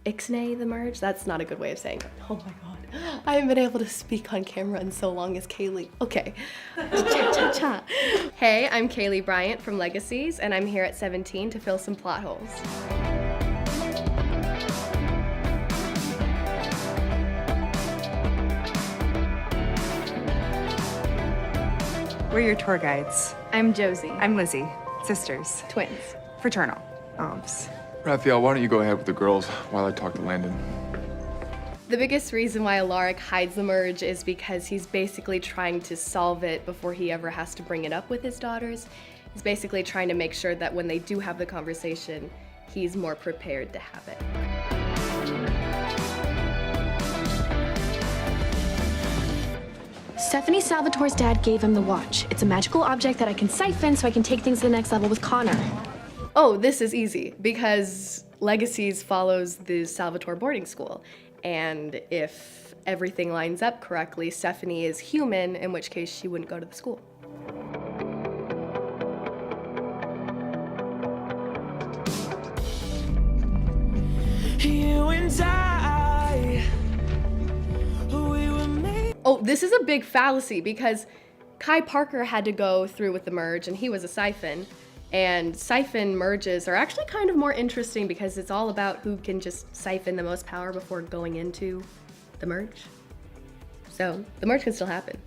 ixnay the merge? That's not a good way of saying it. Oh my god. I haven't been able to speak on camera in so long as Kaylee. Okay. Cha-cha-cha. Hey, I'm Kaylee Bryant from Legacies, and I'm here at 17 to fill some plot holes. We're your tour guides. I'm Josie. I'm Lizzie. Sisters. Twins. Fraternal. Aunts. Raphael, why don't you go ahead with the girls while I talk to Landon? The biggest reason why Alaric hides the merge is because he's basically trying to solve it before he ever has to bring it up with his daughters. He's basically trying to make sure that when they do have the conversation, he's more prepared to have it. Stephanie Salvatore's dad gave him the watch. It's a magical object that I can siphon so I can take things to the next level with Connor. Oh, this is easy, because Legacies follows the Salvatore boarding school. And if everything lines up correctly, Stephanie is human, in which case she wouldn't go to the school. You and I, we were made. Oh, this is a big fallacy, because Kai Parker had to go through with the merge, and he was a siphon. And siphon merges are actually kind of more interesting because it's all about who can just siphon the most power before going into the merge. So the merge can still happen.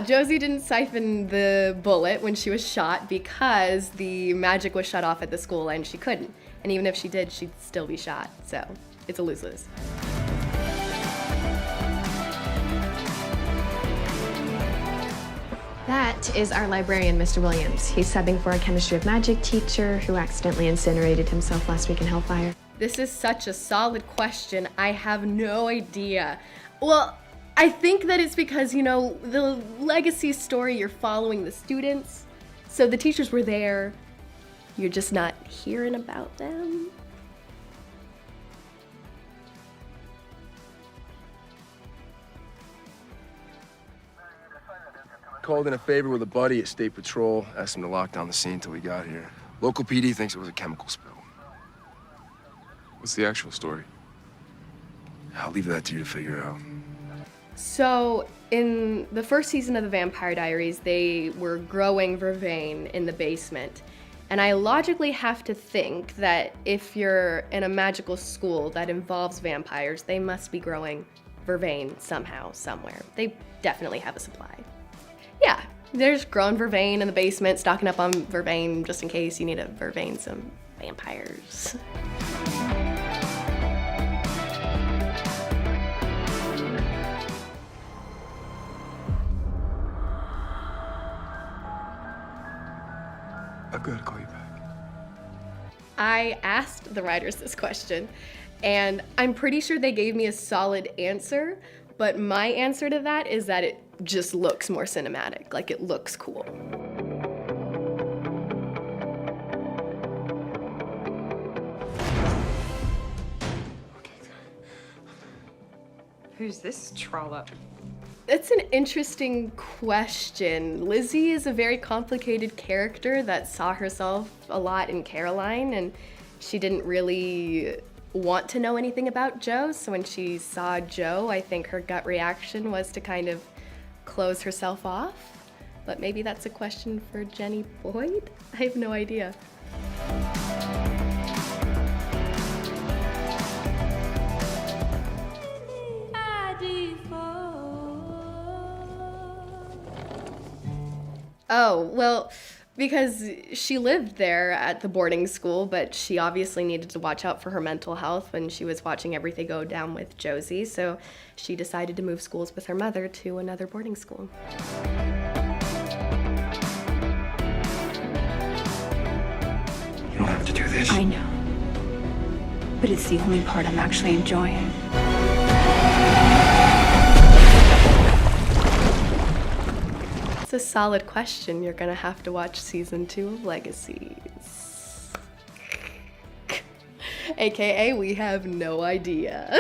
Josie didn't siphon the bullet when she was shot because the magic was shut off at the school and she couldn't. And even if she did, she'd still be shot. So it's a lose-lose. That is our librarian, Mr. Williams. He's subbing for a chemistry of magic teacher who accidentally incinerated himself last week in Hellfire. This is such a solid question. I have no idea. Well, I think that it's because, you know, the legacy story, you're following the students. So the teachers were there. You're just not hearing about them. Called in a favor with a buddy at State Patrol, asked him to lock down the scene till we got here. Local PD thinks it was a chemical spill. What's the actual story? I'll leave that to you to figure out. So in the first season of the Vampire Diaries, they were growing vervain in the basement. And I logically have to think that if you're in a magical school that involves vampires, they must be growing vervain somehow, somewhere. They definitely have a supply. Yeah, they're just growing vervain in the basement, stocking up on vervain just in case you need to vervain some vampires. I've got to call you back. I asked the writers this question, and I'm pretty sure they gave me a solid answer, but my answer to that is that it just looks more cinematic, like it looks cool. Who's this trollop? It's an interesting question. Lizzie is a very complicated character that saw herself a lot in Caroline, and she didn't really want to know anything about Joe, so when she saw Joe, I think her gut reaction was to kind of close herself off. But maybe that's a question for Jenny Boyd? I have no idea. Oh, well, because she lived there at the boarding school, but she obviously needed to watch out for her mental health when she was watching everything go down with Josie, so she decided to move schools with her mother to another boarding school. You don't have to do this. I know. But it's the only part I'm actually enjoying. It's a solid question. You're gonna have to watch season 2 of Legacies. AKA, we have no idea.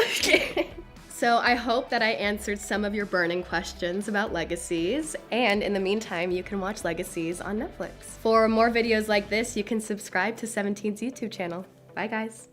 So I hope that I answered some of your burning questions about Legacies, and in the meantime, you can watch Legacies on Netflix. For more videos like this, you can subscribe to 17's YouTube channel. Bye guys.